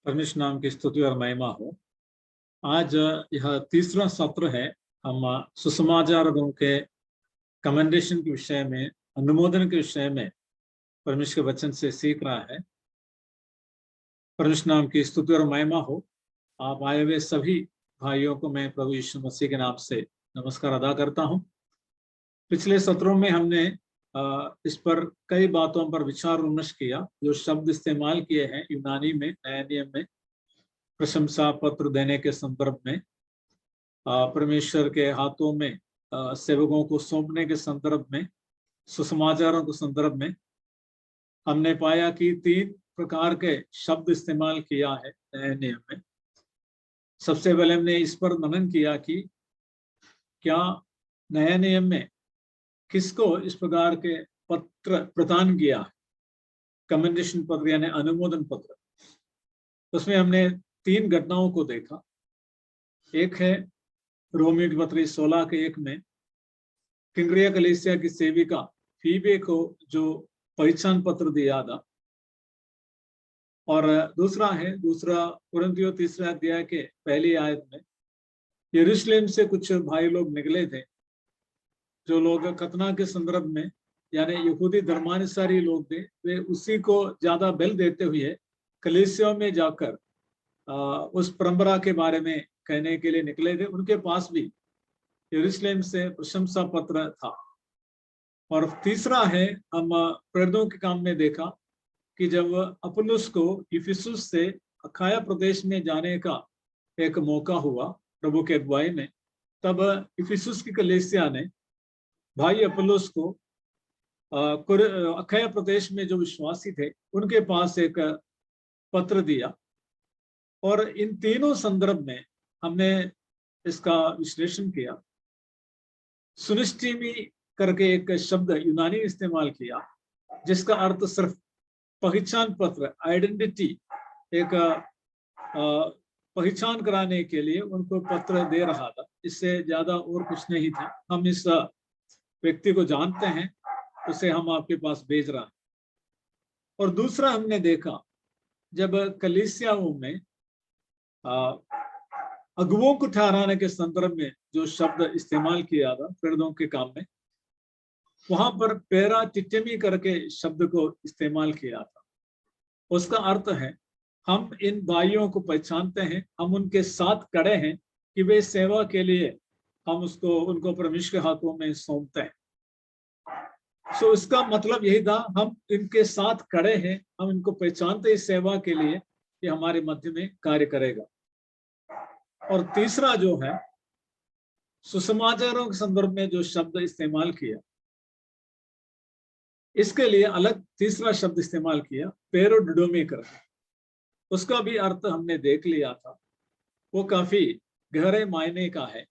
परमेश्वर नाम की स्तुति और महिमा हो। आज यह तीसरा सत्र है। हम सुसमाचारों के कमेंडेशन के विषय में, अनुमोदन के विषय में परमेश्वर के वचन से सीख रहा है। परमेश्वर नाम की स्तुति और महिमा हो। आप आए हुए सभी भाइयों को मैं प्रभु यीशु मसीह के नाम से नमस्कार अदा करता हूं। पिछले सत्रों में हमने इस पर कई बातों पर विचार विमर्श किया। जो शब्द इस्तेमाल किए हैं यूनानी में, नए नियम में, प्रशंसा पत्र देने के संदर्भ में, परमेश्वर के हाथों में सेवकों को सौंपने के संदर्भ में, सुसमाचारों के संदर्भ में, हमने पाया कि 3 प्रकार के शब्द इस्तेमाल किया है नए नियम में। सबसे पहले हमने इस पर मनन किया कि क्या नए नियम में किसको इस प्रकार के पत्र प्रदान किया है, कमेंडेशन पत्र यानी अनुमोदन पत्र। उसमें हमने 3 घटनाओं को देखा। एक है रोमियो की पत्री 16 के 1 में किंक्रिया कलीसिया की सेविका फीबे को जो पहचान पत्र दिया था, और दूसरा कुरिन्थियों 3 अध्याय के पहली आयत में यरूशलेम से कुछ भाई लोग निकले थे, जो लोग खतना के संदर्भ में यानी यहूदी धर्मानुसारी लोग थे। वे उसी को ज्यादा बल देते हुए कलीसिया में जाकर उस परंपरा के बारे में कहने के लिए निकले थे। उनके पास भी यरूशलेम से प्रशंसा पत्र था। और तीसरा है, हम प्रेरितों के काम में देखा कि जब अपुल्लोस को इफिसुस से अखाया प्रदेश में जाने का एक मौका हुआ प्रभु के अगुवाई में, तब इफिसुस की कलीसिया ने भाई अपुल्लोस को अखाया प्रदेश में जो विश्वासी थे उनके पास एक पत्र दिया। और इन तीनों संदर्भ में हमने इसका विश्लेषण किया। सुनिश्चिमी करके एक शब्द यूनानी इस्तेमाल किया, जिसका अर्थ सिर्फ पहचान पत्र, आइडेंटिटी, एक पहचान कराने के लिए उनको पत्र दे रहा था। इससे ज्यादा और कुछ नहीं था। हम इस व्यक्ति को जानते हैं, उसे हम आपके पास भेज रहा है। और दूसरा हमने देखा, जब कलीसियाओं में अगुवों को ठहराने के संदर्भ में जो शब्द इस्तेमाल किया था प्रेरितों के काम में, वहां पर पेरा टिटेमी करके शब्द को इस्तेमाल किया था। उसका अर्थ है, हम इन भाइयों को पहचानते हैं, हम उनके साथ खड़े हैं कि वे सेवा के लिए हम उनको परमेश्वर के हाथों में सौंपते हैं। सो इसका मतलब यही था, हम इनके साथ खड़े हैं, हम इनको पहचानते हैं सेवा के लिए कि हमारे मध्य में कार्य करेगा। और तीसरा जो है, सुसमाचारों के संदर्भ में जो शब्द इस्तेमाल किया, इसके लिए अलग तीसरा शब्द इस्तेमाल किया, पेरोडिडोमी करके। उसका भी अर्थ हमने देख लिया था, वो काफी गहरे मायने का है।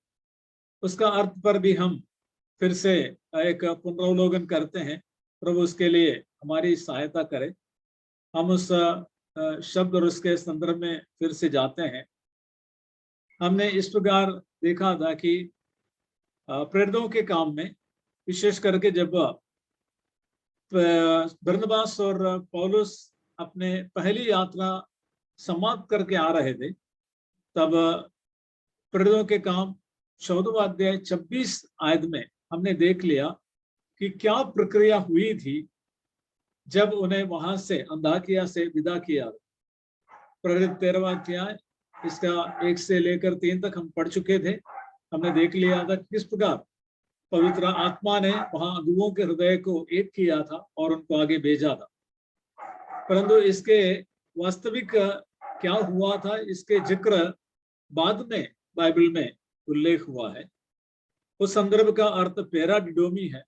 उसका अर्थ पर भी हम फिर से एक पुनरावलोकन करते हैं। प्रभु उसके लिए हमारी सहायता करे। हम उस शब्द और उसके संदर्भ में फिर से जाते हैं। हमने इस प्रकार देखा था कि प्रेरितों के काम में विशेष करके जब बरनबास और पौलुस अपने पहली यात्रा समाप्त करके आ रहे थे, तब प्रेरितों के काम 14वां अध्याय 26 आयत में हमने देख लिया कि क्या प्रक्रिया हुई थी जब उन्हें वहां से अंताकिया से विदा किया। प्रेरित 13वां अध्याय, इसका 1 से लेकर 3 तक हम पढ़ चुके थे। हमने देख लिया था किस प्रकार पवित्र आत्मा ने वहां अगुवों के हृदय को एक किया था और उनको आगे भेजा था। परंतु इसके वास्तविक क्या हुआ था, इसके जिक्र बाद में बाइबल में उल्लेख हुआ है। उस संदर्भ का अर्थ पेराडिडोमी है।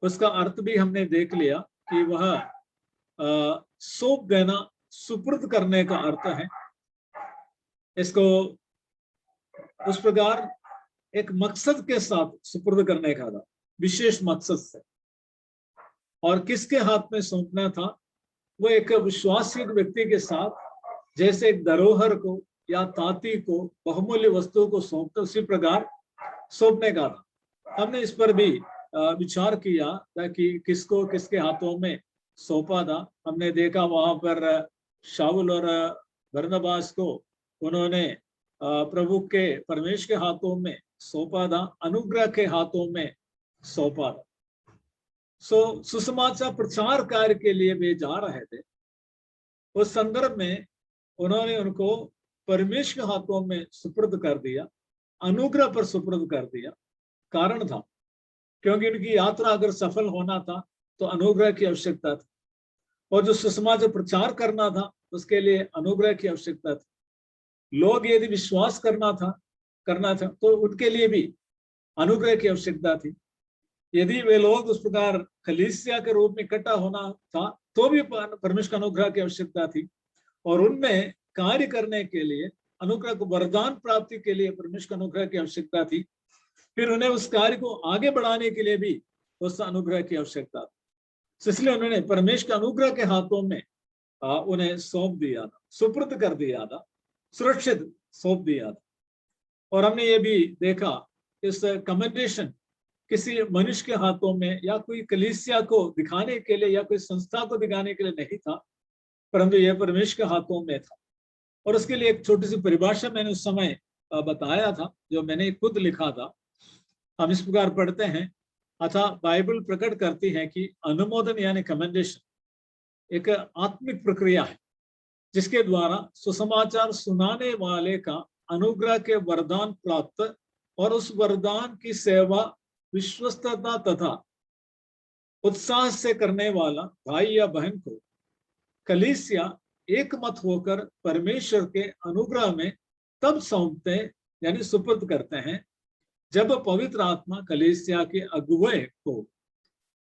उसका अर्थ भी हमने देख लिया कि वह सौंप देना, सुपुर्द करने का अर्थ है। इसको उस प्रकार एक मकसद के साथ सुपुर्द करने का था, विशेष मकसद से। और किसके हाथ में सौंपना था? वो एक विश्वासी व्यक्ति के साथ, जैसे एक धरोहर को या ताती को, बहुमूल्य वस्तुओं को सौंपते, उसी प्रकार सौंपने का था। हमने इस पर भी विचार किया कि किसको किसके हाथों में सौंपा था। हमने देखा वहां पर शाऊल और बरनबास को उन्होंने प्रभु के परमेश्वर के हाथों में सौंपा था, अनुग्रह के हाथों में सौंपा था। सुसमाचार प्रचार कार्य के लिए वे जा रहे थे। उस संदर्भ में उन्होंने उनको परमेश्वर के हाथों में सुपुर्द कर दिया, अनुग्रह पर सुपुर्द कर दिया। कारण था क्योंकि उनकी यात्रा अगर सफल होना था तो अनुग्रह की आवश्यकता थी, और जो सुसमाचार प्रचार करना था उसके लिए अनुग्रह की आवश्यकता थी। लोग यदि विश्वास करना था तो उनके लिए भी अनुग्रह की आवश्यकता थी। यदि वे लोग उस प्रकार कलीसिया के रूप में इकट्ठा होना था तो भी परमेश्वर अनुग्रह की आवश्यकता थी, और उनमें कार्य करने के लिए अनुग्रह को, वरदान प्राप्ति के लिए परमेश्वर अनुग्रह की आवश्यकता थी। फिर उन्हें उस कार्य को आगे बढ़ाने के लिए भी उस अनुग्रह की आवश्यकता थी। इसलिए उन्होंने परमेश्वर के अनुग्रह के हाथों में उन्हें सौंप दिया था, सुपुर्द कर दिया था, सुरक्षित सौंप दिया था। और हमने ये भी देखा, इस कमेंडेशन किसी मनुष्य के हाथों में या कोई कलीसिया को दिखाने के लिए या कोई संस्था को दिखाने के लिए नहीं था, परंतु यह परमेश्वर के हाथों में था। और उसके लिए एक छोटी सी परिभाषा मैंने उस समय बताया था, जो मैंने खुद लिखा था। हम इस प्रकार पढ़ते हैं, अतः बाइबल प्रकट करती है कि अनुमोदन यानी कमेंडेशन एक आत्मिक प्रक्रिया है जिसके द्वारा सुसमाचार सुनाने वाले का अनुग्रह के वरदान प्राप्त और उस वरदान की सेवा विश्वस्तता तथा उत्साह से करने वाला भाई या बहन को कलीसिया एक मत होकर परमेश्वर के अनुग्रह में तब सौंपते यानी सुपुर्द करते हैं जब पवित्र आत्मा कलीसिया के अगुवे को,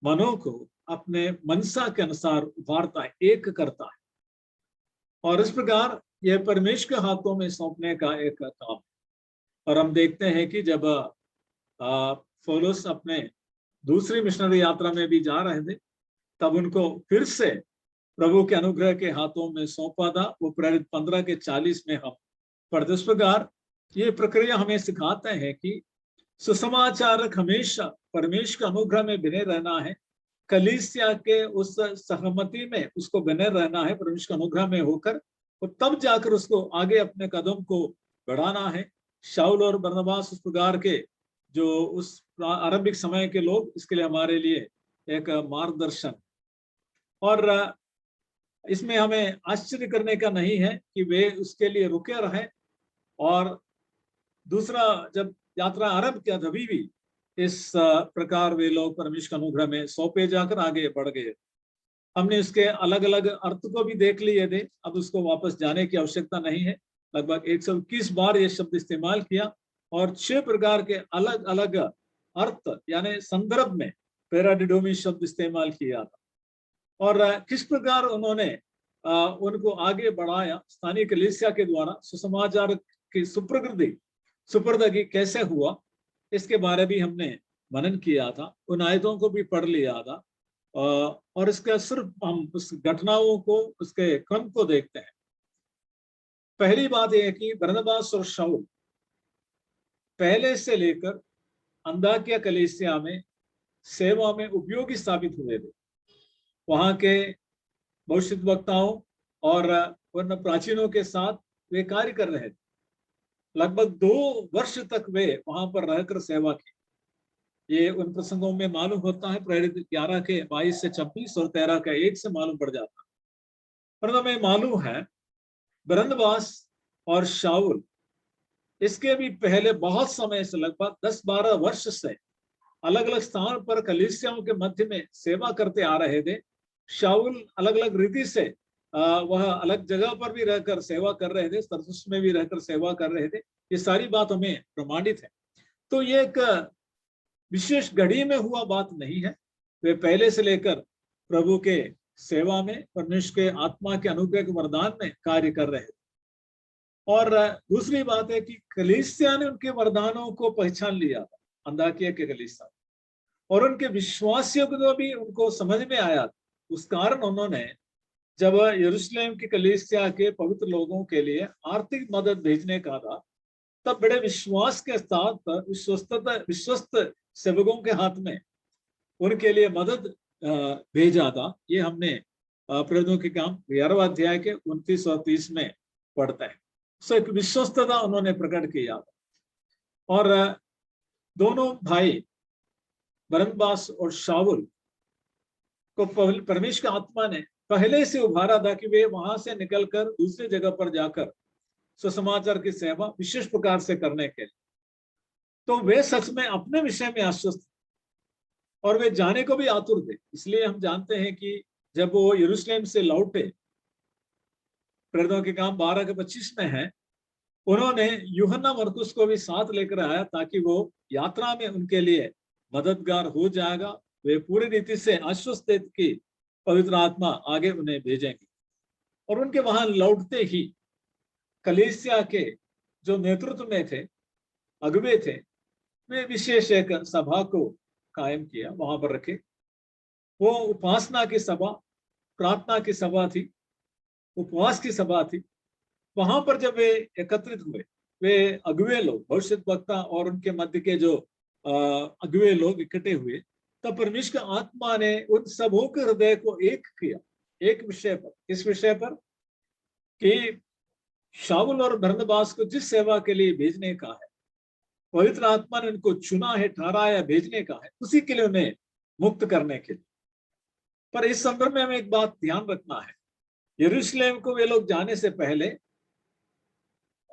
मनों को अपने मनसा के अनुसार उभारता है, एक करता है। और इस प्रकार यह परमेश्वर के हाथों में सौंपने का एक काम है। और हम देखते हैं कि जब पौलुस अपने दूसरी मिशनरी यात्रा में भी जा रहे थे, तब उनको फिर से प्रभु के अनुग्रह के हाथों में सौंपा था। वो प्रेरित 15:40 में हम पढ़ते। इस प्रकार ये प्रक्रिया हमें सिखाते हैं कि सुसमाचारक हमेशा परमेश्वर के अनुग्रह में बने रहना है, कलीसिया के उस सहमति में उसको बने रहना है परमेश्वर के अनुग्रह में होकर, और तब जाकर उसको आगे अपने कदम को बढ़ाना है। शाऊल और बरनबास उस प्रकार के जो उस आरंभिक समय के लोग, इसके लिए हमारे लिए एक मार्गदर्शन। और इसमें हमें आश्चर्य करने का नहीं है कि वे उसके लिए रुके रहे। और दूसरा, जब यात्रा आरंभ किया तभी भी इस प्रकार वे लोग परमेश्वर के अनुग्रह में सौंपे जाकर आगे बढ़ गए। हमने इसके अलग अलग अर्थ को भी देख लिए थे, अब उसको वापस जाने की आवश्यकता नहीं है। लगभग 121 बार ये शब्द इस्तेमाल किया और 6 प्रकार के अलग अलग अर्थ यानी संदर्भ में पैराडिडोमी शब्द इस्तेमाल किया था। और किस प्रकार उन्होंने उनको आगे बढ़ाया स्थानीय कलीसिया के द्वारा, सुसमाचार की सुपुर्दगी कैसे हुआ, इसके बारे भी हमने मनन किया था। उन आयतों को भी पढ़ लिया था। और इसका सिर्फ हम उस घटनाओं को, उसके क्रम को देखते हैं। पहली बात यह है कि बरनबास और शाऊल पहले से लेकर अंताकिया कलीसिया में सेवा में उपयोगी साबित हुए थे। वहां के भविष्यद्वक्ताओं और उन प्राचीनों के साथ वे कार्य कर रहे थे। लगभग 2 वर्ष तक वे वहां पर रहकर सेवा की। ये उन प्रसंगों में मालूम होता है, प्रेरित 11 के 22 से 26 और 13 का 1 से मालूम पड़ जाता है। पर हमें मालूम है बरनबास और शाऊल इसके भी पहले बहुत समय से, लगभग 10-12 वर्ष से अलग अलग स्थान पर कलीसियाओं के मध्य में सेवा करते आ रहे थे। शाऊल अलग अलग रीति से वह अलग जगह पर भी रहकर सेवा कर रहे थे, तरसुस में भी रहकर सेवा कर रहे थे। ये सारी बात हमें प्रमाणित है। तो ये एक विशेष घड़ी में हुआ बात नहीं है। वे पहले से लेकर प्रभु के सेवा में, परमेश्वर के आत्मा के अनुग्रह के वरदान में कार्य कर रहे थे। और दूसरी बात है कि कलीसिया ने उनके वरदानों को पहचान लिया था, अंताकिया के कलीसिया, और उनके विश्वासियों को भी उनको समझ में आया। उस कारण उन्होंने जब यरूशलेम की कलीसिया के पवित्र लोगों के लिए आर्थिक मदद भेजने का था, तब बड़े विश्वास के साथ विश्वस्त सेवकों के हाथ में उनके लिए मदद भेजा था। ये हमने प्रेरितों के काम 11वां अध्याय के 29 और 30 में पड़ता है। सो एक विश्वस्तता उन्होंने प्रकट किया और दोनों भाई बरनबास और शाऊल को परमेश्वर की आत्मा ने पहले से उभारा था कि वे वहां से निकलकर दूसरी जगह पर जाकर सुसमाचार की सेवा विशेष प्रकार से करने के लिए। तो वे सच में अपने विषय में आश्वस्त और वे जाने को भी आतुर थे। इसलिए हम जानते हैं कि जब वो यरूशलेम से लौटे, प्रेरितों के काम 12:25 में है, उन्होंने यूहन्ना मरकुस को भी साथ लेकर आया ताकि वो यात्रा में उनके लिए मददगार हो जाएगा। वे पूरी रीति से आश्वस्त थे कि पवित्र आत्मा आगे उन्हें भेजेंगे। और उनके वहां लौटते ही कलीसिया के जो नेतृत्व में थे, अगुवे थे, वे विशेष एक सभा को कायम किया, वहां पर रखे। वो उपासना की सभा, प्रार्थना की सभा थी, उपवास की सभा थी। वहां पर जब वे एकत्रित हुए, वे अगुवे लोग, भविष्यद्वक्ता और उनके मध्य के जो अगुवे लोग इकट्ठे हुए, तब परमेश्वर की आत्मा ने उन सबों के हृदय को एक किया, एक विषय पर, इस विषय पर कि शाऊल और बरनबास को जिस सेवा के लिए भेजने का है, पवित्र आत्मा ने उनको चुना है, ठहराया, भेजने का है, उसी के लिए उन्हें मुक्त करने के लिए। पर इस संदर्भ में हमें एक बात ध्यान रखना है, यरूशलेम को वे लोग जाने से पहले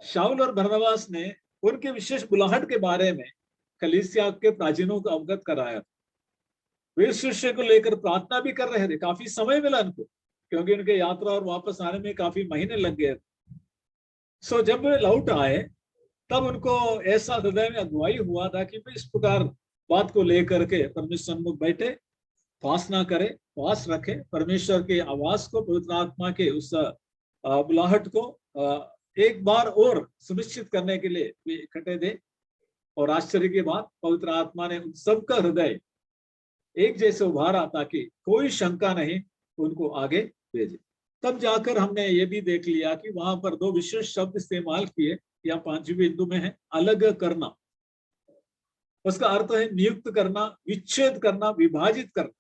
शाऊल और बरनबास ने उनके विशेष बुलाहट के बारे में कलीसिया के प्राचीनों को अवगत कराया। वे शिष्य को लेकर प्रार्थना भी कर रहे थे, काफी समय मिला उनको, क्योंकि उनके यात्रा और वापस आने में काफी महीने लग गए। सो जब वे लौट आए तब उनको ऐसा हृदय में अगुवाई हुआ था कि वे इस प्रकार बात को लेकर के परमेश्वर सम्मुख बैठे, उपासना करे, उपवास रखे, परमेश्वर के आवाज को, पवित्र आत्मा के उस बुलाहट को एक बार और सुनिश्चित करने के लिए वे इकट्ठे थे। और आश्चर्य की बात, पवित्र आत्मा ने उन सबका हृदय एक जैसे उभारा ताकि कोई शंका नहीं उनको आगे भेजे। तब जाकर हमने ये भी देख लिया कि वहां पर दो विशेष शब्द इस्तेमाल किए, या 5वीं बिंदु में है, अलग करना। उसका अर्थ है नियुक्त करना, विच्छेद करना, विभाजित करना।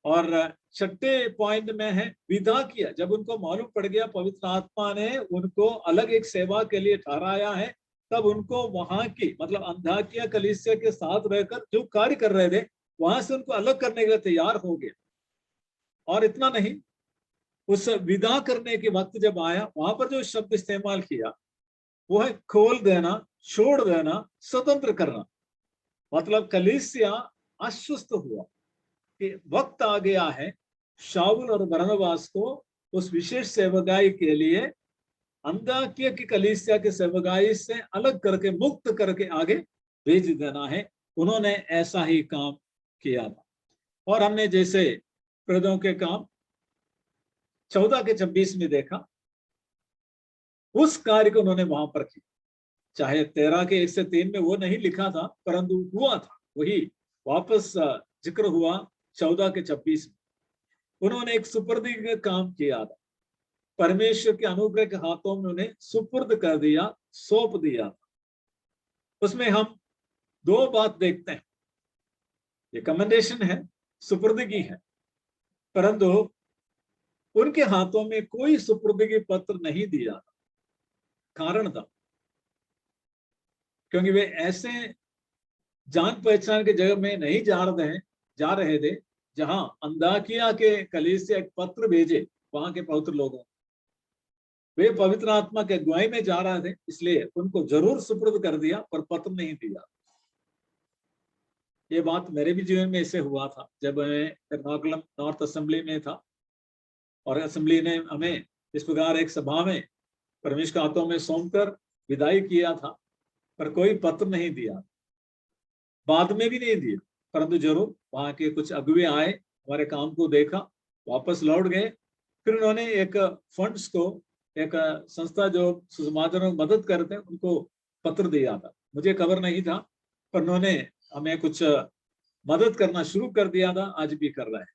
और 6ठे पॉइंट में है विदा किया। जब उनको मालूम पड़ गया पवित्र आत्मा ने उनको अलग एक सेवा के लिए ठहराया है, तब उनको वहां की, मतलब अंधाकिया कलीसिया के साथ रहकर जो कार्य कर रहे थे, वहां से उनको अलग करने के लिए तैयार हो गया। और इतना नहीं, उस विदा करने के वक्त जब आया, वहां पर जो शब्द इस्तेमाल किया वो है खोल देना, छोड़ देना, स्वतंत्र करना। मतलब कलीसिया आश्वस्त हुआ कि वक्त आ गया है शाऊल और बरनबास को उस विशेष सेवकाई के लिए अंताकिया की कलीसिया की सेवकाई से अलग करके, मुक्त करके आगे भेज देना है। उन्होंने ऐसा ही काम किया था। और हमने जैसे प्रेरितों के काम 14:26 में देखा, उस कार्य को उन्होंने वहां पर किया। चाहे 13:1-3 में वो नहीं लिखा था, परंतु हुआ था वही, वापस जिक्र हुआ 14:26 में। उन्होंने एक सुपुर्दी का काम किया था, परमेश्वर के अनुग्रह के हाथों में उन्हें सुपुर्द कर दिया, सौंप दिया था। उसमें हम दो बात देखते हैं, ये कमेंडेशन है, सुपुर्दगी है, परंतु उनके हाथों में कोई सुपुर्दगी पत्र नहीं दिया था। कारण था क्योंकि वे ऐसे जान पहचान के जगह में नहीं जा रहे थे जहां अंताकिया के कलीसिया एक पत्र भेजे वहां के पवित्र लोगों। वे पवित्र आत्मा के अगुवाई में जा रहे थे, इसलिए उनको जरूर सुपुर्द कर दिया, पर पत्र नहीं दिया। ये बात मेरे भी जीवन में ऐसे हुआ था जब मैं एर्नाकुलम नॉर्थ असेंबली में था, और असेंबली ने हमें इस प्रकार एक सभा में परमेश्वर के हाथों में सौंपकर विदाई किया था, पर कोई पत्र नहीं दिया, बाद में भी नहीं दिया। परंतु जरूर वहां के कुछ अगुवे आए, हमारे काम को देखा, वापस लौट गए। फिर उन्होंने एक फंड्स को, एक संस्था जो सुसमाचार में मदद करते हैं, उनको पत्र दिया था। मुझे खबर नहीं था, पर उन्होंने हमें कुछ मदद करना शुरू कर दिया था, आज भी कर रहा है।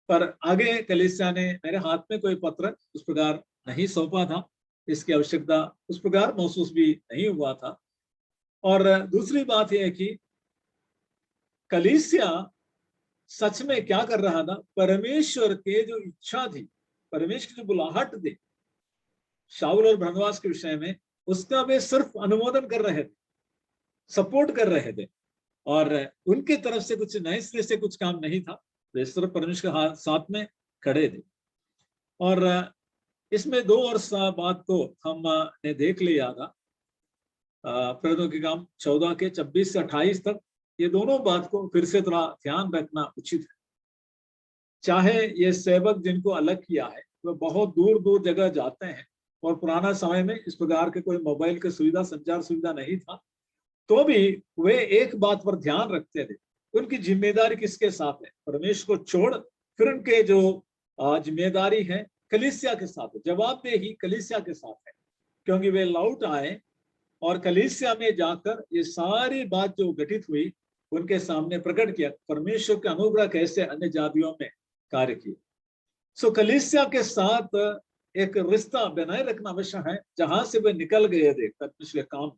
पर आगे कलीसिया ने मेरे हाथ में कोई पत्र उस प्रकार नहीं सौंपा था, इसकी आवश्यकता उस प्रकार महसूस भी नहीं हुआ था। और दूसरी बात यह है कि कलीसिया सच में क्या कर रहा था, परमेश्वर के जो इच्छा थी, परमेश्वर की जो बुलाहट थी, शाऊल और बरनबास के विषय में, उसका वे सिर्फ अनुमोदन कर रहे थे, सपोर्ट कर रहे थे, और उनके तरफ से कुछ नए सिरे से कुछ काम नहीं था। वे सिर्फ परमेश्वर के साथ में खड़े थे। और इसमें दो और बात को हमने देख लिया था, प्रेरितों के काम 14 के 26 से 28 तक। ये दोनों बात को फिर से थोड़ा ध्यान रखना उचित है। चाहे ये सेवक जिनको अलग किया है वो बहुत दूर दूर जगह जाते हैं, और पुराना समय में इस प्रकार के कोई मोबाइल की सुविधा, संचार सुविधा नहीं था, तो भी वे एक बात पर ध्यान रखते थे, उनकी जिम्मेदारी किसके साथ है? परमेश्वर को छोड़ फिर उनके जो जिम्मेदारी है कलीसिया के साथ है, जवाबदेही कलीसिया के साथ है। क्योंकि वे लौट आए और कलीसिया में जाकर ये सारी बात जो घटित हुई उनके सामने प्रकट किया, परमेश्वर का अनुग्रह कैसे अन्य जातियों में कार्य किया। सो कलीसिया के साथ एक रिश्ता बनाए रखना आवश्यक है, जहां से वे निकल गए थे परमेश्वर के काम,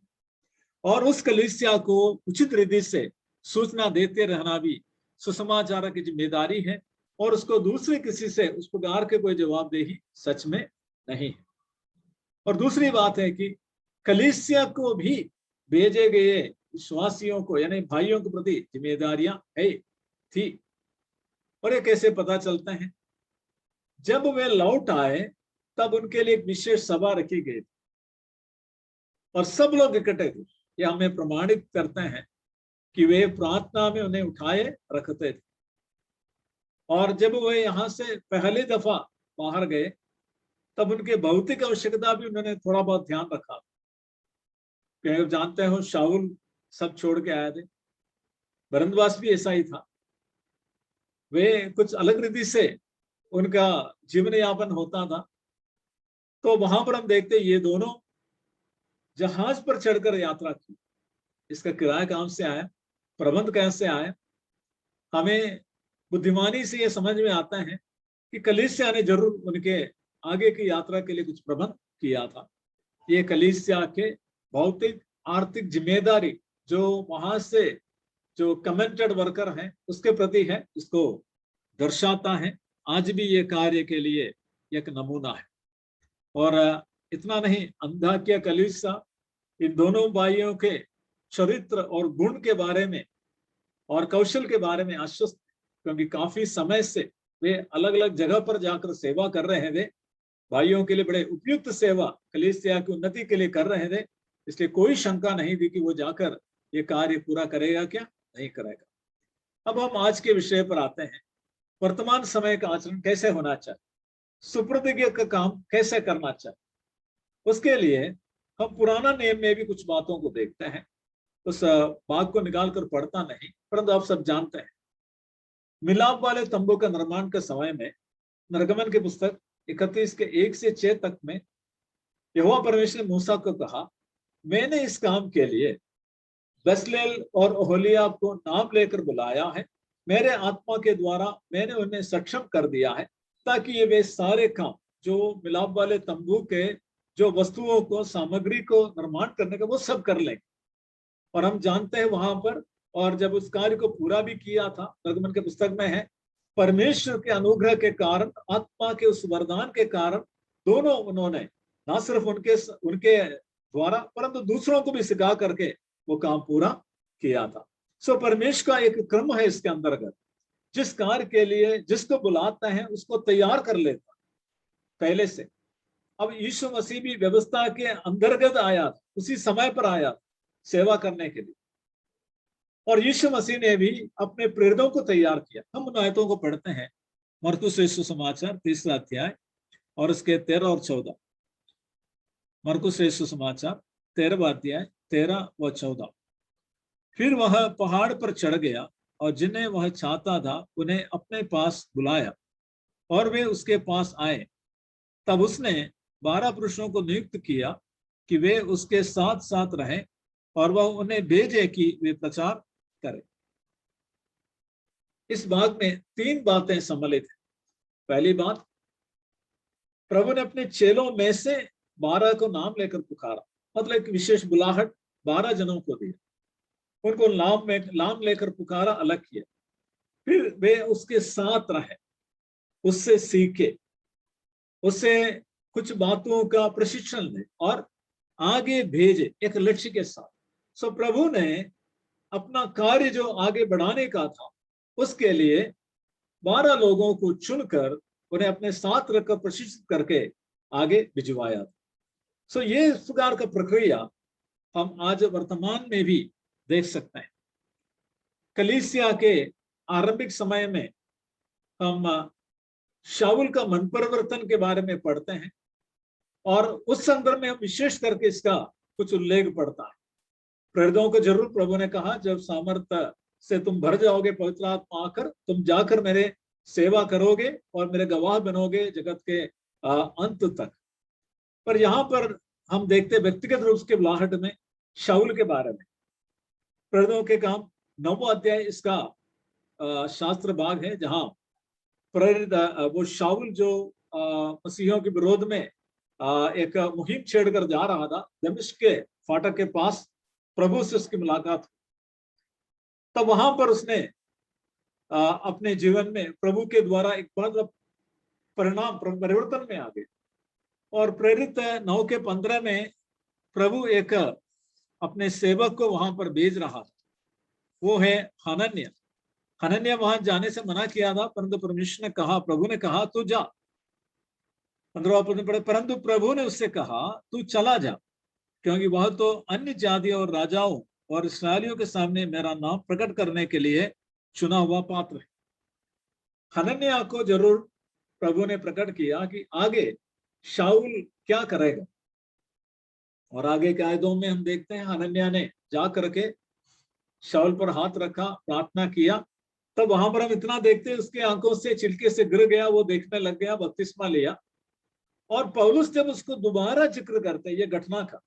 और उस कलीसिया को उचित रीति से सूचना देते रहना भी सुसमाचार की जिम्मेदारी है, और उसको दूसरे किसी से उस प्रकार के कोई जवाबदेही सच में नहीं है। और दूसरी बात है कि कलीसिया को भी भेजे गए विश्वासियों को, यानी भाइयों के प्रति जिम्मेदारियां है थी। और ये कैसे पता चलता है? जब वे लौट आए तब उनके लिए एक विशेष सभा रखी गई और सब लोग इकट्ठे थे। ये हमें प्रमाणित करते हैं कि वे प्रार्थना में उन्हें उठाए रखते थे। और जब वे यहाँ से पहली दफा बाहर गए तब उनके भौतिक आवश्यकता भी उन्होंने थोड़ा बहुत ध्यान रखा। क्योंकि जानते हो शाऊल सब छोड़ के आए थे, बरनबास भी ऐसा ही था। वे कुछ अलग रीति से उनका जीवन यापन होता था। तो वहां पर हम देखते ये दोनों जहाज पर चढ़कर यात्रा की। इसका किराया कहां से आया, प्रबंध कैसे आया? हमें बुद्धिमानी से ये समझ में आता है कि कलीसिया ने जरूर उनके आगे की यात्रा के लिए कुछ प्रबंध किया था। ये कलीसिया के भौतिक आर्थिक जिम्मेदारी जो वहां से जो कमेंटेड वर्कर हैं उसके प्रति है, इसको दर्शाता है। आज भी ये कार्य के लिए एक नमूना है। और इतना नहीं, अंधाकिया कलीसिया इन दोनों भाइयों के चरित्र और गुण के बारे में और कौशल के बारे में आश्वस्त, क्योंकि काफी समय से वे अलग अलग जगह पर जाकर सेवा कर रहे थे। भाइयों के लिए बड़े उपयुक्त सेवा कलीसिया की उन्नति के लिए कर रहे थे, इसलिए कोई शंका नहीं थी कि वो जाकर ये कार्य पूरा करेगा क्या नहीं करेगा। अब हम आज के विषय पर आते हैं, वर्तमान समय का आचरण कैसे होना चाहिए, सुप्रतिज्ञा का काम कैसे करना चाहिए। उसके लिए हम पुराना नियम में भी कुछ बातों को देखते हैं। उस बात को निकाल कर पढ़ता नहीं, परंतु आप सब जानते हैं मिलाप वाले तंबू का निर्माण के समय में निर्गमन की पुस्तक 31 के 1 से 6 तक में यहोवा परमेश्वर ने मूसा को कहा, मैंने इस काम के लिए बसलेल और ओहोलियाब को नाम लेकर बुलाया है। मेरे आत्मा के द्वारा मैंने उन्हें सक्षम कर दिया है ताकि ये वे सारे काम जो मिलाप वाले तंबू के जो वस्तुओं को, सामग्री को निर्माण करने का, वो सब कर लेंगे। और हम जानते हैं वहां पर, और जब उस कार्य को पूरा भी किया था, निर्गमन के पुस्तक में है, परमेश्वर के अनुग्रह के कारण, आत्मा के उस वरदान के कारण दोनों उन्होंने ना सिर्फ उनके द्वारा परंतु दूसरों को भी सिखा करके वो काम पूरा किया था। सो परमेश्वर का एक क्रम है इसके अंतर्गत, जिस कार्य के लिए जिसको बुलाता है उसको तैयार कर लेता पहले से। अब यीशु मसीह भी व्यवस्था के अंतर्गत आया, उसी समय पर आया सेवा करने के लिए, और यीशु मसीह ने भी अपने प्रेरितों को तैयार किया। हम उन आयतों को पढ़ते हैं, मरकुस यीशु समाचार 3 अध्याय और उसके 13 और 14। मरकुस यीशु समाचार 13 अध्याय 13 व 14। फिर वह पहाड़ पर चढ़ गया और जिन्हें वह चाहता था उन्हें अपने पास बुलाया और वे उसके पास आए। तब उसने 12 पुरुषों को नियुक्त किया कि वे उसके साथ साथ रहें और वह उन्हें भेजे कि वे प्रचार करें। इस भाग में 3 बातें सम्मिलित हैं। पहली बात, प्रभु ने अपने चेलों में से 12 को नाम लेकर पुकारा, मतलब एक विशेष बुलाहट 12 जनों को दिया, उनको नाम लेकर पुकारा, अलग किया। फिर वे उसके साथ रहे, उससे सीखे, उससे कुछ बातों का प्रशिक्षण ले और आगे भेजे एक लक्ष्य के साथ। सो प्रभु ने अपना कार्य जो आगे बढ़ाने का था, उसके लिए 12 लोगों को चुनकर उन्हें अपने साथ रखकर प्रशिक्षित करके आगे भिजवाया। सो ये इस प्रकार का प्रक्रिया हम आज वर्तमान में भी देख सकते हैं। कलीसिया के आरंभिक समय में हम शाऊल का मन परिवर्तन के बारे में पढ़ते हैं और उस संदर्भ में हम विशेष करके इसका कुछ उल्लेख पड़ता है। प्रेरितों को जरूर प्रभु ने कहा, जब सामर्थ से तुम भर जाओगे, पवित्र आत्मा आकर, तुम जाकर मेरे सेवा करोगे और मेरे गवाह बनोगे जगत के अंत तक। पर यहाँ पर हम देखते व्यक्तिगत रूप के बुलाहट में शाऊल के बारे में। प्रेरितों के काम 9वां अध्याय इसका शास्त्र भाग है, जहाँ प्रेरित वो शाऊल जो मसीहियों के विरोध में एक मुहिम छेड़कर जा रहा था, दमिश्क के फाटक के पास प्रभु से उसकी मुलाकात हुई। तब वहां पर उसने अपने जीवन में प्रभु के द्वारा एक बड़ा परिणाम परिवर्तन में आ गए। और प्रेरित 9:15 में प्रभु एक अपने सेवक को वहां पर भेज रहा था, वो है हनन्याह। हनन्याह वहां जाने से मना किया था, परंतु परमेश्वर ने कहा, प्रभु ने कहा तू जा। 15वां पद में पढ़े, परंतु प्रभु ने उससे कहा तू चला जा, क्योंकि वह तो अन्य जातियों और राजाओं और इस्राएलियों के सामने मेरा नाम प्रकट करने के लिए चुना हुआ पात्र है। हनन्याह को जरूर प्रभु ने प्रकट किया कि आगे शाऊल क्या करेगा। और आगे के आयतों में हम देखते हैं हनन्याह ने जा करके शाऊल पर हाथ रखा, प्रार्थना किया। तब वहां पर हम इतना देखते हैं, उसके आंखों से छिलके से गिर गया, वो देखने लग गया, बपतिस्मा लिया। और पौलुस जब उसको दोबारा जिक्र करते ये घटना का,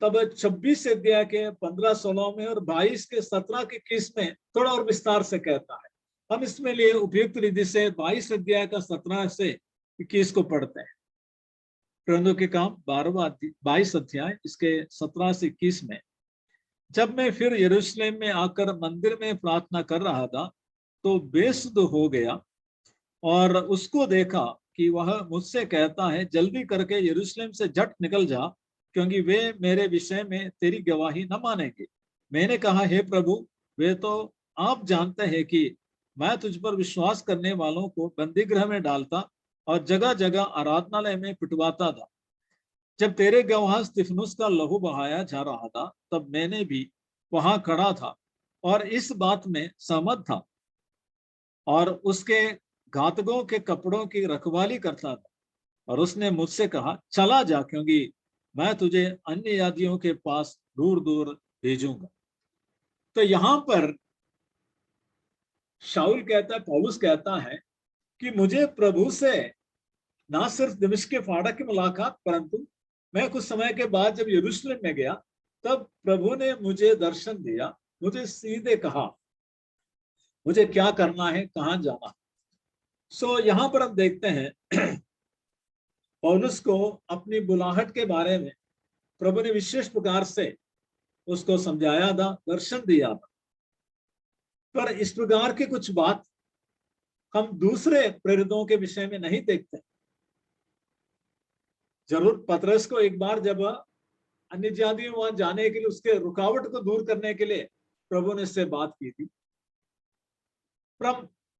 तब 26 अध्याय के 15-16 में और 22 के 17 के 21 में थोड़ा और विस्तार से कहता है। हम इसमें लिए उपयुक्त रीति से 22 अध्याय का 17 से 21 को पढ़ते हैं। प्रेरितों के काम 22 अध्याय इसके 17 से 21 में, जब मैं फिर यरूशलेम में आकर मंदिर में प्रार्थना कर रहा था तो बेसुध हो गया और उसको देखा कि वह मुझसे कहता है, जल्दी करके यरूशलेम से झट निकल जा, क्योंकि वे मेरे विषय में तेरी गवाही न मानेंगे। मैंने कहा, हे प्रभु, वे तो आप जानते हैं कि मैं तुझ पर विश्वास करने वालों को बंदीगृह में डालता और जगह जगह आराधनालय में पिटवाता था। जब तेरे गवाह स्तिफनुस का लहू बहाया जा रहा था, तब मैंने भी वहां खड़ा था और इस बात में सहमत था और उसके घातकों के कपड़ों की रखवाली करता था। और उसने मुझसे कहा, चला जा, क्योंकि मैं तुझे अन्य जातियों के पास दूर दूर भेजूंगा। तो यहां पर शाऊल कहता है, पौलुस कहता है कि मुझे प्रभु से ना सिर्फ दमिश्क के फाटक की मुलाकात, परंतु मैं कुछ समय के बाद जब यरूशलेम में गया, तब प्रभु ने मुझे दर्शन दिया, मुझे सीधे कहा मुझे क्या करना है, कहां जाना। सो यहां पर हम देखते हैं पौलुस को अपनी बुलाहट के बारे में प्रभु ने विशेष प्रकार से उसको समझाया था, दर्शन दिया था। पर इस प्रकार की कुछ बात हम दूसरे प्रेरितों के विषय में नहीं देखते। जरूर पतरस को एक बार जब अन्य जातियों वहां जाने के लिए, उसके रुकावट को दूर करने के लिए प्रभु ने इससे बात की थी। पर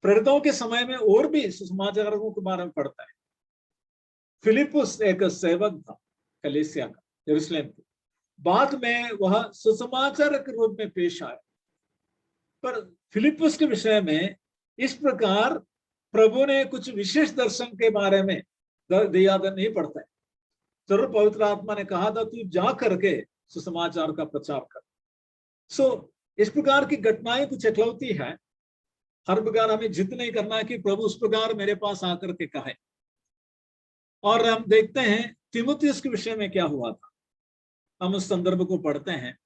प्रेरितों के समय में और भी सुसमाचारकों के बारे में पढ़ता है। फिलिपुस एक सेवक था कलीसिया का, यरूशलेम का। बाद में वह सुसमाचारक के रूप में पेश आया। पर फिलिपुस के विषय में इस प्रकार प्रभु ने कुछ विशेष दर्शन के बारे में दिया नहीं पड़ता है। जरूर पवित्र आत्मा ने कहा था, तू जा करके सुसमाचार का प्रचार कर। सो इस प्रकार की घटनाएं कुछ इकलौती है। हर प्रकार हमें जिद नहीं करना है कि प्रभु उस प्रकार मेरे पास आकर के कहे। और हम देखते हैं तीमुथियुस के विषय में क्या हुआ था। हम उस संदर्भ को पढ़ते हैं।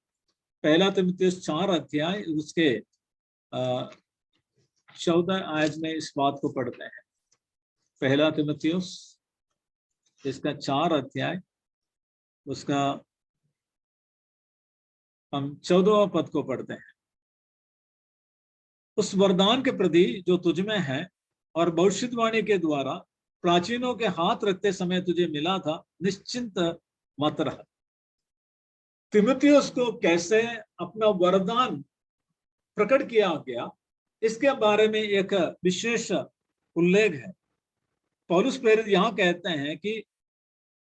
पहला तीमुथियुस 4 अध्याय उसके 14 आयत में इस बात को पढ़ते हैं। पहला तीमुथियुस इसका 4 अध्याय उसका हम 14वां पद को पढ़ते हैं। उस वरदान के प्रति जो तुझ में है और भविष्यवाणी के द्वारा प्राचीनों के हाथ रखते समय तुझे मिला था, निश्चिंत मत रह। तीमुथियुस को कैसे अपना वरदान प्रकट किया गया, इसके बारे में एक विशेष उल्लेख है। पौलुस प्रेरित यहाँ कहते हैं कि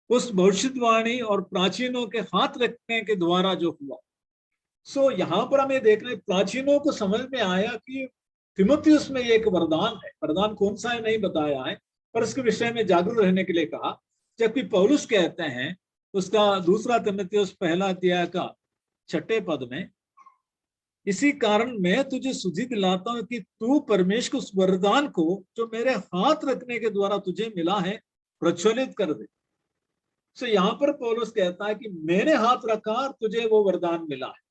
उस भविष्यवाणी और प्राचीनों के हाथ रखने के द्वारा जो हुआ। सो यहाँ पर हमें देखने प्राचीनों को समझ में आया कि तीमुथियुस में एक वरदान है। वरदान कौन सा है नहीं बताया है, पर इसके विषय में जागरूक रहने के लिए कहा। जबकि पौलुस कहते हैं उसका दूसरा तीमुथियुस पहला अध्याय का 6 पद में, इसी कारण मैं तुझे सुधि दिलाता हूं कि तू परमेश्वर उस वरदान को जो मेरे हाथ रखने के द्वारा तुझे मिला है प्रज्वलित कर दे। सो यहाँ पर पौलुस कहता है कि मैंने हाथ रखा और तुझे वो वरदान मिला है,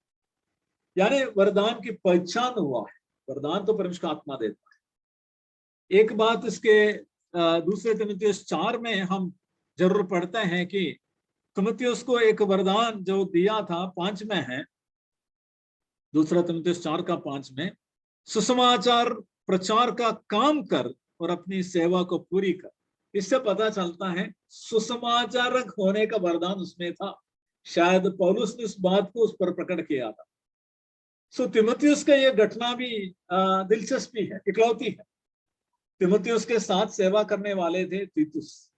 यानी वरदान की पहचान हुआ है। वरदान तो परमेश्वर आत्मा देता है। एक बात इसके दूसरे तीमुथियुस 4 में हम जरूर पढ़ते हैं कि तीमुथियुस को एक वरदान जो दिया था, 5 में है, दूसरा तीमुथियुस 4 का 5 में, सुसमाचार प्रचार का काम कर और अपनी सेवा को पूरी कर। इससे पता चलता है सुसमाचारक होने का वरदान उसमें था। शायद पौलुस ने इस बात को उस पर प्रकट किया था। सो तीमुथियुस का यह घटना भी दिलचस्पी है, इकलौती है। तीमुथियुस के साथ सेवा करने वाले थे तीतुस,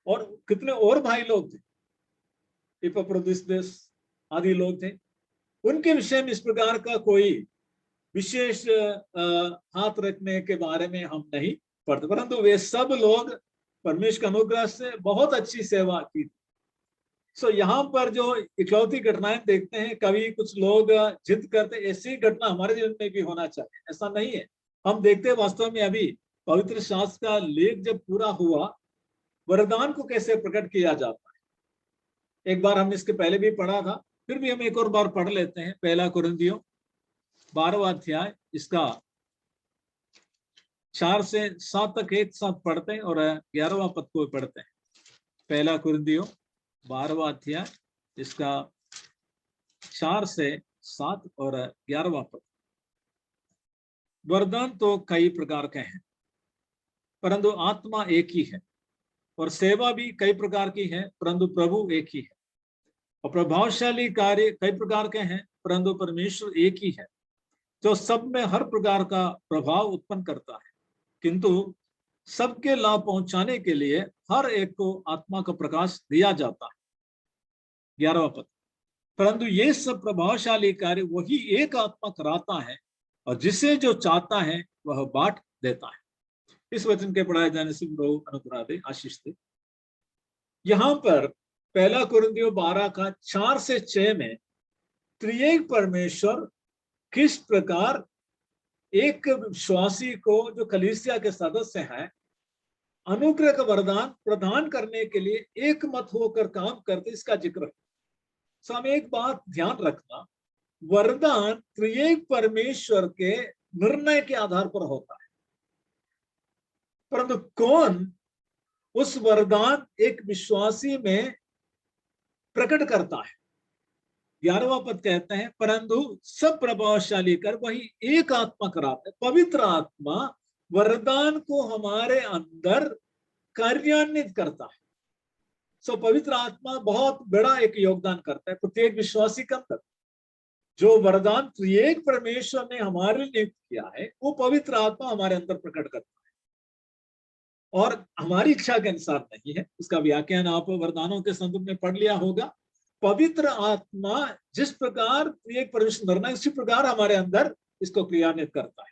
और कितने और भाई लोग थे, इपफ्रोदितुस आदि लोग थे। उनके विषय में इस प्रकार का कोई विशेष हाथ रखने के बारे में हम नहीं पढ़ते, परंतु वे सब लोग परमेश्वर के अनुग्रह से बहुत अच्छी सेवा की। सो यहाँ पर जो इकलौती घटनाएं देखते हैं, कभी कुछ लोग जिद करते ऐसी घटना हमारे जीवन में भी होना चाहिए, ऐसा नहीं है। हम देखते हैं वास्तव में अभी पवित्र शास्त्र का लेख जब पूरा हुआ, वरदान को कैसे प्रकट किया जाता है। एक बार हमने इसके पहले भी पढ़ा था, फिर भी हम एक और बार पढ़ लेते हैं। पहला कुरिन्थियों 12वां अध्याय, इसका 4 से 7 तक एक साथ पढ़ते हैं और 11वां पद को पढ़ते हैं। पहला कुरिन्थियों 12वां अध्याय, इसका 4 से 7 और 11वां पद। वरदान तो कई प्रकार के हैं, परंतु आत्मा एक ही है, और सेवा भी कई प्रकार की है, परंतु प्रभु एक ही है। और प्रभावशाली कार्य कई प्रकार के हैं, परंतु परमेश्वर एक ही है, जो सब में हर प्रकार का प्रभाव उत्पन्न करता है, किंतु सबके लाभ पहुंचाने के लिए हर एक को आत्मा का प्रकाश दिया जाता है। 11वां पद, परंतु ये सब प्रभावशाली कार्य वही एक आत्मा कराता है, और जिसे जो चाहता है वह बांट देता है। इस वचन के पढ़ाए जाने से प्रभु अनुग्रह दे, आशीष दे। यहाँ पर पहला कुरिन्थियों 12 का 4 से 6 में त्रिएक परमेश्वर किस प्रकार एक विश्वासी को, जो कलीसिया के सदस्य हैं, अनुग्रह का वरदान प्रदान करने के लिए एक मत होकर काम करते, इसका जिक्र है। सो हमें एक बात ध्यान रखना, वरदान त्रिएक परमेश्वर के निर्णय के आधार पर होता है, परंतु कौन उस वरदान एक विश्वासी में प्रकट करता है। 11वां पद कहते हैं, परंतु सब प्रभावशाली कर वही एक आत्मा कराता है। पवित्र आत्मा वरदान को हमारे अंदर कार्यान्वित करता है। सो पवित्र आत्मा बहुत बड़ा एक योगदान करता है प्रत्येक विश्वासी के अंदर। जो वरदान त्रिएक परमेश्वर ने हमारे लिए किया है, वो पवित्र आत्मा हमारे अंदर प्रकट करता है, और हमारी इच्छा के अनुसार नहीं है। इसका व्याख्यान आप वरदानों के संदर्भ में पढ़ लिया होगा। पवित्र आत्मा जिस प्रकार त्रिएक परमेश्वर निर्णय, उसी प्रकार हमारे अंदर इसको क्रियान्वित करता है।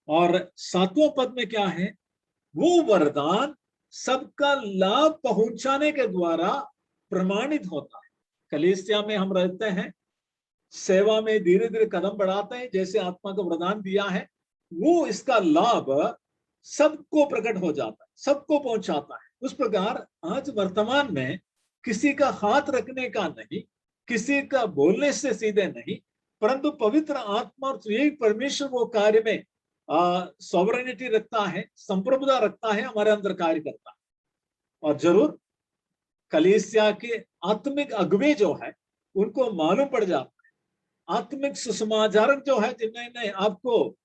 और 7वां पद में क्या है, वो वरदान सबका लाभ पहुंचाने के द्वारा प्रमाणित होता है। कलीसिया में हम रहते हैं, सेवा में धीरे धीरे कदम बढ़ाते हैं, जैसे आत्मा को वरदान दिया है, वो इसका लाभ सबको प्रकट हो जाता है, सबको पहुंचाता है। उस प्रकार आज वर्तमान में किसी का हाथ रखने का नहीं, किसी का बोलने से सीधे नहीं, परंतु पवित्र आत्मा और त्रिएक परमेश्वर वो कार्य में सॉवरेनिटी रखता है, संप्रभुता रखता है, हमारे अंदर कार्य करता है। और जरूर कलीसिया के आत्मिक अगुवे जो है, उनको मालूम पड़ जाता है। आत्मिक सुसमाचारक जो है, जिन्होंने आपको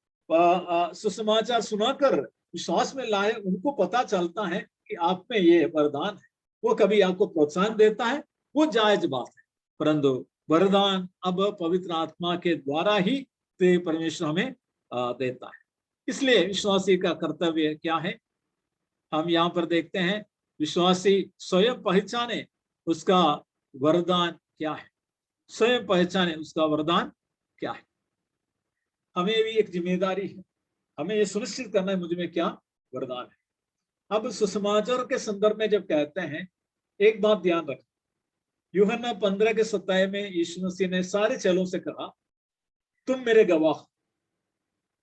सुसमाचार सुनाकर विश्वास में लाए, उनको पता चलता है कि आप में ये वरदान है, वो कभी आपको प्रोत्साहन देता है, वो जायज बात है, परंतु वरदान अब पवित्र आत्मा के द्वारा ही तो परमेश्वर हमें देता है। इसलिए विश्वासी का कर्तव्य क्या है, हम यहाँ पर देखते हैं विश्वासी स्वयं पहचाने उसका वरदान क्या है, स्वयं पहचाने उसका वरदान क्या है। हमें भी एक जिम्मेदारी है, हमें ये सुनिश्चित करना है मुझ में क्या वरदान है। अब सुसमाचार के संदर्भ में जब कहते हैं, एक बात ध्यान रखें, यूहन्ना 15:27 में यीशु मसीह ने सारे चेलों से कहा, तुम मेरे गवाह।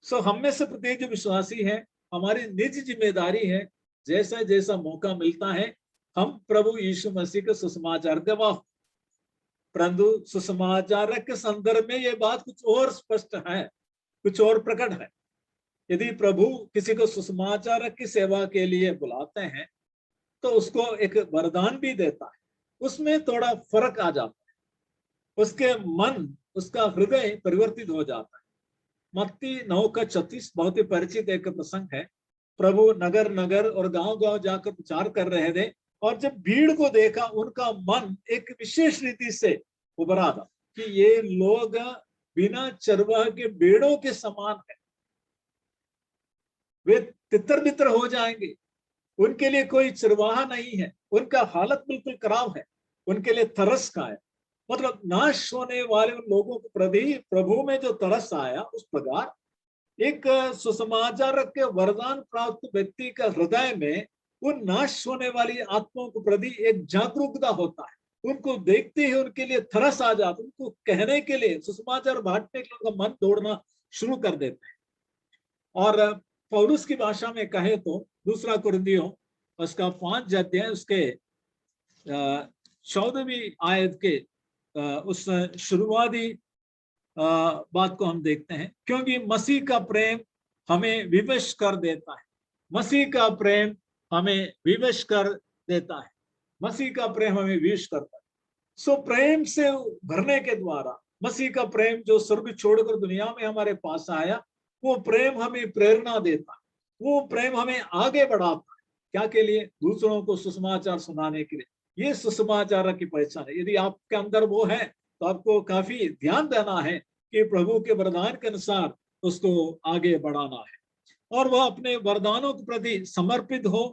सो हम में से प्रत्येक जो विश्वासी है, हमारी निजी जिम्मेदारी है, जैसा जैसा मौका मिलता है हम प्रभु यीशु मसीह के सुसमाचार गवाह। परंतु सुसमाचार के संदर्भ में ये बात कुछ और स्पष्ट है, कुछ और प्रकट है। यदि प्रभु किसी को सुसमाचार की सेवा के लिए बुलाते हैं तो उसको एक वरदान भी देता है, उसमें थोड़ा फर्क आ जाता है, उसके मन, उसका हृदय परिवर्तित हो जाता है। मत्ती 9:36 बहुत ही परिचित एक प्रसंग है। प्रभु नगर नगर और गांव गांव जाकर प्रचार कर रहे थे, और जब भीड़ को देखा उनका मन एक विशेष रीति से उभरा था कि ये लोग बिना चरवाह के भेड़ों के समान है, वे तितर बितर हो जाएंगे, उनके लिए कोई चरवाहा नहीं है, उनका हालत बिल्कुल खराब है, उनके लिए तरस का है। मतलब नाश होने वाले लोगों को प्रति प्रभु में जो तरस आया, उस प्रकार एक सुसमाचार के वरदान प्राप्त व्यक्ति का हृदय में उन नाश होने वाली आत्माओं के प्रति एक जागरूकता होता है। उनको देखते ही उनके लिए तरस आ जाता, उनको कहने के लिए, सुसमाचार बांटने के लिए उनका मन दौड़ना शुरू कर देते हैं। और पौलुस की भाषा में कहे तो दूसरा कुरिन्थियों उसका 5 अध्याय उसके 14वीं आयत के उस शुरुआती बात को हम देखते हैं, क्योंकि मसीह का प्रेम हमें विवश कर देता है, मसीह का प्रेम हमें विवश कर देता है, मसीह का प्रेम हमें विवश करता है। सो प्रेम से भरने के द्वारा मसीह का प्रेम जो स्वर्ग छोड़कर दुनिया में हमारे पास आया, वो प्रेम हमें प्रेरणा देता है, वो प्रेम हमें आगे बढ़ाता है। क्या के लिए? दूसरों को सुसमाचार सुनाने के लिए। ये सुसमाचार की पहचान है। यदि आपके अंदर वो है तो आपको काफी ध्यान देना है कि प्रभु के वरदान के अनुसार उसको आगे बढ़ाना है, और वह अपने वरदानों के प्रति समर्पित हो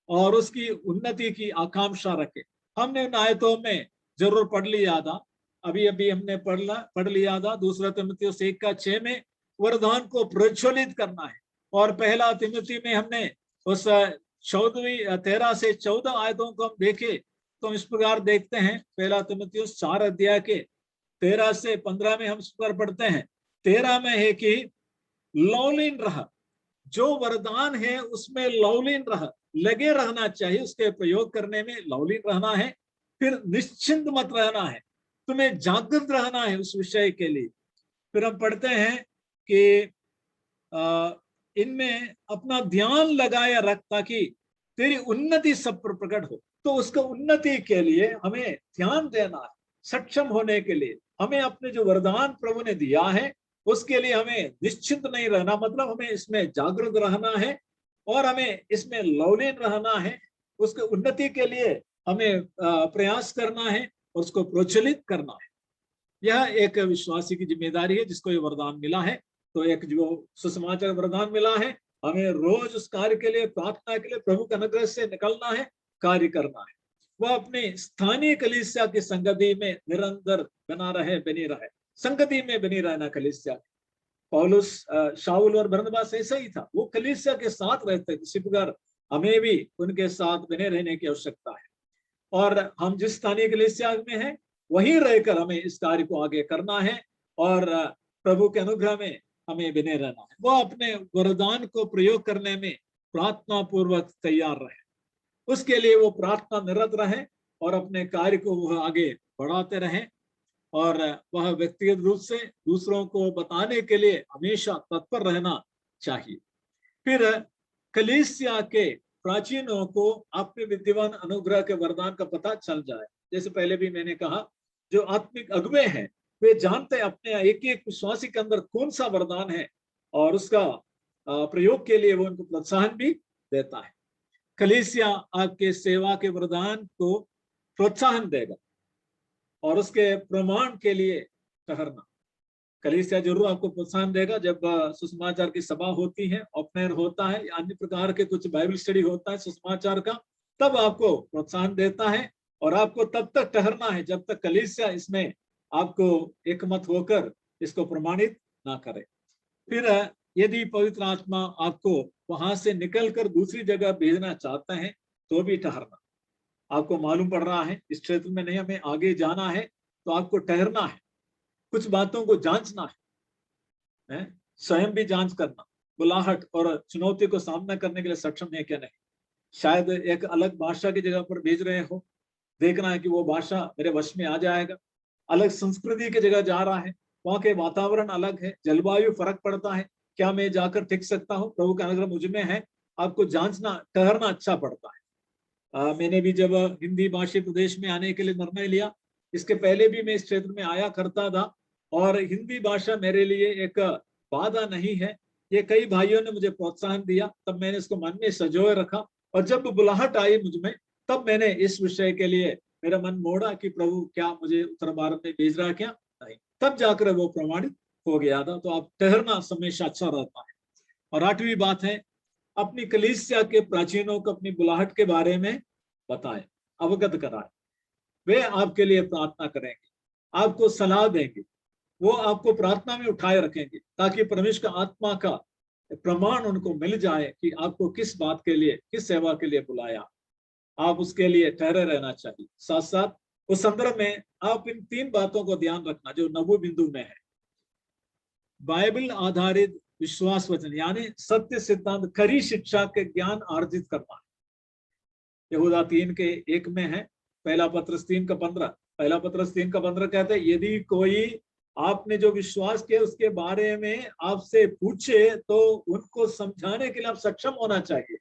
और उसकी उन्नति की आकांक्षा रखे। हमने उन आयतों में जरूर पढ़ लिया था, अभी अभी हमने पढ़ लिया था 2 तिमुथियुस 1:6 में वरदान को प्रज्वलित करना है, और 1 तिमुथी में हमने उस 13 से 14 आयतों को हम देखे तो इस प्रकार देखते हैं। 1 तिमुथियुस 4 अध्याय के 13 से 15 में हम इस प्रकार पढ़ते हैं। 13 में है कि लौलीन रह, जो वरदान है उसमें लौलीन रह, लगे रहना चाहिए, उसके प्रयोग करने में लौलीन रहना है। फिर निश्चिंत मत रहना है, तुम्हें जागृत रहना है उस विषय के लिए। फिर हम पढ़ते हैं कि इनमें अपना ध्यान लगाया रख ताकि तेरी उन्नति सब पर प्रकट हो। तो उसको उन्नति के लिए हमें ध्यान देना है, सक्षम होने के लिए हमें अपने जो वरदान प्रभु ने दिया है उसके लिए हमें निश्चिंत नहीं रहना, मतलब हमें इसमें जागरूक रहना है और हमें इसमें लौलीन रहना है। उसके उन्नति के लिए हमें प्रयास करना है और उसको प्रचलित करना है। यह एक विश्वासी की जिम्मेदारी है जिसको ये वरदान मिला है। तो एक जो सुसमाचार वरदान मिला है, हमें रोज उस कार्य के लिए, प्रार्थना के लिए प्रभु के अनुग्रह से निकलना है, कार्य करना है। वह अपने स्थानीय कलीसिया की संगति में निरंतर बनी रहे, संगति में बनी रहना कलीसिया। पौलुस, शाऊल और बरनबास ऐसा ही था, वो कलीसिया के साथ रहते। इसी प्रकार हमें भी उनके साथ बने रहने की आवश्यकता है, और हम जिस स्थानीय कलीसिया में हैं वहीं रहकर हमें इस कार्य को आगे करना है और प्रभु के अनुग्रह में हमें बने रहना है। वो अपने वरदान को प्रयोग करने में प्रार्थना पूर्वक तैयार रहे, उसके लिए वो प्रार्थना निरत रहे और अपने कार्य को वह आगे बढ़ाते रहें, और वह व्यक्तिगत रूप से दूसरों को बताने के लिए हमेशा तत्पर रहना चाहिए। फिर कलीसिया के प्राचीनों को अपने विद्यमान अनुग्रह के वरदान का पता चल जाए। जैसे पहले भी मैंने कहा, जो आत्मिक अगुवे हैं वे जानते हैं अपने एक एक विश्वासी के अंदर कौन सा वरदान है, और उसका प्रयोग के लिए वो उनको प्रोत्साहन भी देता है। कलीसिया आपके सेवा के वरदान को प्रोत्साहन देगा और उसके प्रमाण के लिए ठहरना। कलीसिया जरूर आपको प्रोत्साहन देगा जब सुसमाचार की सभा होती है, ओपनर होता है या अन्य प्रकार के कुछ बाइबल स्टडी होता है सुसमाचार का, तब आपको प्रोत्साहन देता है और आपको तब तक ठहरना है जब तक कलीसिया इसमें आपको एकमत होकर इसको प्रमाणित ना करे। फिर यदि पवित्र आत्मा आपको वहां से निकलकर दूसरी जगह भेजना चाहता है तो भी ठहरना। आपको मालूम पड़ रहा है इस क्षेत्र में नहीं हमें आगे जाना है, तो आपको ठहरना है, कुछ बातों को जांचना है, स्वयं भी जांच करना, बुलाहट और चुनौती को सामना करने के लिए सक्षम है क्या नहीं। शायद एक अलग भाषा की जगह पर भेज रहे हो, देखना है कि वो भाषा मेरे वश में आ जाएगा। अलग संस्कृति की जगह जा रहा है, वहां के वातावरण अलग है, जलवायु फर्क पड़ता है, क्या मैं जाकर टिक सकता हूँ, प्रभु का अनुग्रह मुझ में है। आपको जांचना, ठहरना अच्छा पड़ता है। मैंने भी जब हिंदी भाषी प्रदेश में आने के लिए निर्णय लिया, इसके पहले भी मैं इस क्षेत्र में आया करता था और हिंदी भाषा मेरे लिए एक बाधा नहीं है। ये कई भाइयों ने मुझे प्रोत्साहन दिया, तब मैंने इसको मन में सजोए रखा और जब बुलाहट आई मुझ में, तब मैंने इस विषय के लिए मेरा मन मोड़ा कि प्रभु क्या मुझे उत्तर भारत में भेज रहा क्या नहीं, तब जाकर वो प्रमाणित हो गया था। तो आप ठहरना हमेशा अच्छा रहता है। और 8वीं बात है, अपनी कलीसिया के प्राचीनों को अपनी बुलाहट के बारे में बताएं, अवगत कराएं। वे आपके लिए प्रार्थना करेंगे, आपको सलाह देंगे, वो आपको प्रार्थना में उठाए रखेंगे ताकि परमेश्वर का आत्मा का प्रमाण उनको मिल जाए कि आपको किस बात के लिए, किस सेवा के लिए बुलाया। आप उसके लिए ठहरे रहना चाहिए। साथ साथ उस संदर्भ में आप इन 3 बातों को ध्यान रखना जो नवो बिंदु में है। बाइबल आधारित विश्वास वचन यानी सत्य सिद्धांत, खरी शिक्षा के ज्ञान अर्जित करना है। यहूदा 3:1 में है, पहला पत्रस 3:15। पहला पत्रस 3:15 कहते हैं, यदि कोई आपने जो विश्वास किया उसके बारे में आपसे पूछे तो उनको समझाने के लिए आप सक्षम होना चाहिए।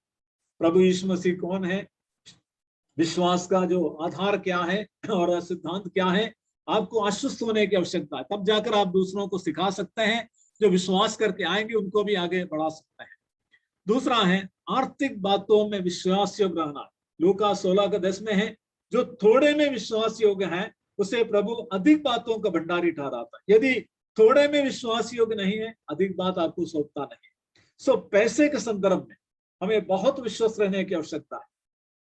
प्रभु यीशु मसीह कौन है, विश्वास का जो आधार क्या है और सिद्धांत क्या है, आपको आश्वस्त होने की आवश्यकता है। तब जाकर आप दूसरों को सिखा सकते हैं, जो विश्वास करके आएंगे उनको भी आगे बढ़ा सकते हैं। दूसरा है आर्थिक बातों में विश्वास योग्य रहना। लूका 16:10 में है, जो थोड़े में विश्वास योग्य है उसे प्रभु अधिक बातों का भंडारी ठहराता है। यदि थोड़े में विश्वास योग्य नहीं है, अधिक बात आपको सौंपता नहीं। सो पैसे के संदर्भ में हमें बहुत विश्वास रहने की आवश्यकता है,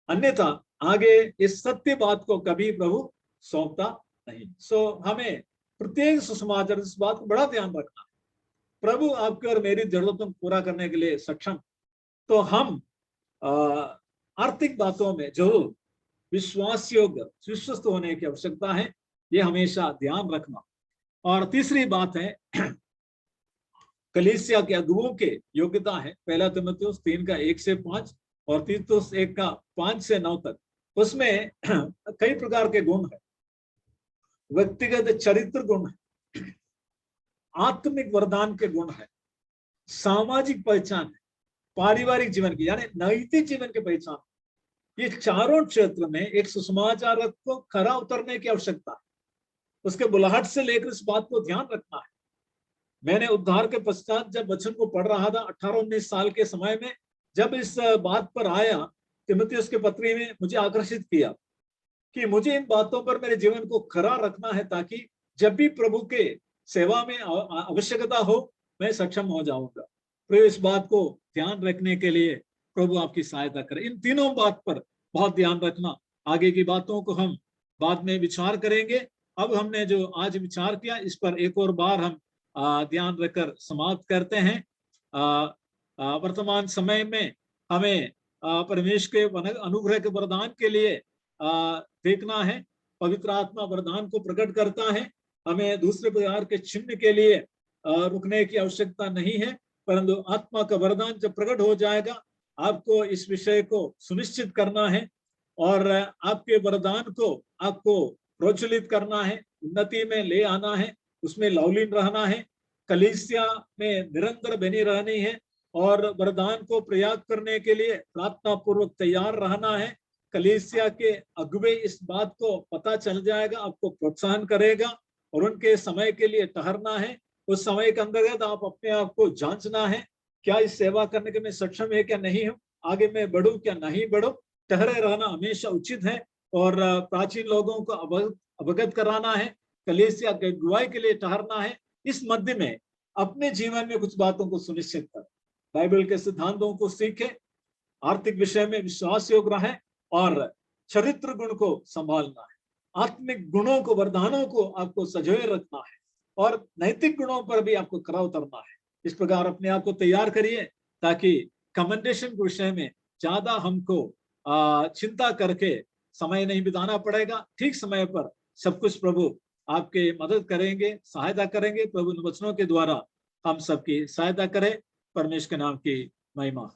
अन्यथा आगे इस सत्य बात को कभी प्रभु सौंपता नहीं। सो हमें प्रत्येक सुसमाचार इस बात को बड़ा ध्यान रखना है, प्रभु आपके और मेरी जरूरतों को पूरा करने के लिए सक्षम। तो हम आर्थिक बातों में जो विश्वास योग्य, विश्वस्त होने की आवश्यकता है, ये हमेशा ध्यान रखना। और तीसरी बात है कलीसिया के अगुवों के योग्यता है। पहला तीमुथियुस 3:1-5 और तीतुस 1:5-9 तक। उसमें कई प्रकार के गुण है, व्यक्तिगत चरित्र गुण है, आत्मिक वरदान के गुण है, सामाजिक पहचान है, पारिवारिक जीवन की यानी नैतिक जीवन की पहचान। ये चारों क्षेत्र में एक सुसमाचारक को खरा उतरने की आवश्यकता है। उसके बुलाहट से लेकर इस बात को ध्यान रखना है। मैंने उद्धार के पश्चात जब वचन को पढ़ रहा था 18-19 साल के समय में, जब इस बात पर आया, तीमुथियुस के पत्री में मुझे आकर्षित किया कि मुझे इन बातों पर मेरे जीवन को खरा रखना है ताकि जब भी प्रभु के सेवा में आवश्यकता हो मैं सक्षम हो जाऊंगा। तो इस बात को ध्यान रखने के लिए प्रभु आपकी सहायता करे। इन तीनों बात पर बहुत ध्यान रखना। आगे की बातों को हम बाद में विचार करेंगे। अब हमने जो आज विचार किया इस पर एक और बार हम ध्यान रखकर समाप्त करते हैं। वर्तमान समय में हमें परमेश्वर के अनुग्रह के वरदान के लिए देखना है। पवित्र आत्मा वरदान को प्रकट करता है, हमें दूसरे प्रकार के चिन्ह के लिए रुकने की आवश्यकता नहीं है, परंतु आत्मा का वरदान जब प्रकट हो जाएगा आपको इस विषय को सुनिश्चित करना है और आपके वरदान को आपको प्रज्वलित करना है, उन्नति में ले आना है, उसमें लवलीन रहना है, कलीसिया में निरंतर बनी रहनी है और वरदान को प्रयाग करने के लिए प्रार्थना पूर्वक तैयार रहना है। कलीसिया के अगुवे इस बात को पता चल जाएगा, आपको प्रोत्साहन करेगा और उनके समय के लिए ठहरना है। उस समय के अंतर्गत आप अपने आप को जांचना है, क्या इस सेवा करने के मैं सक्षम है क्या नहीं हूं। आगे मैं बढ़ूं क्या नहीं बढ़ूं, ठहरे रहना हमेशा उचित है। और प्राचीन लोगों को अवगत कराना है, कलीसिया के अगुवाई के लिए ठहरना है। इस मध्य में अपने जीवन में कुछ बातों को सुनिश्चित कर, बाइबल के सिद्धांतों को सीखे, आर्थिक विषय में विश्वास योग्य रहे और चरित्र गुण को संभालना है। आत्मिक गुणों को, वरदानों को आपको सजोए रखना है और नैतिक गुणों पर भी आपको खरा उतरना है। इस प्रकार अपने आप को तैयार करिए ताकि कमेंडेशन के विषय में ज्यादा हमको चिंता करके समय नहीं बिताना पड़ेगा। ठीक समय पर सब कुछ प्रभु आपके मदद करेंगे, सहायता करेंगे। प्रभु इन वचनों के द्वारा हम सबकी सहायता करें। परमेश्वर के नाम की महिमा।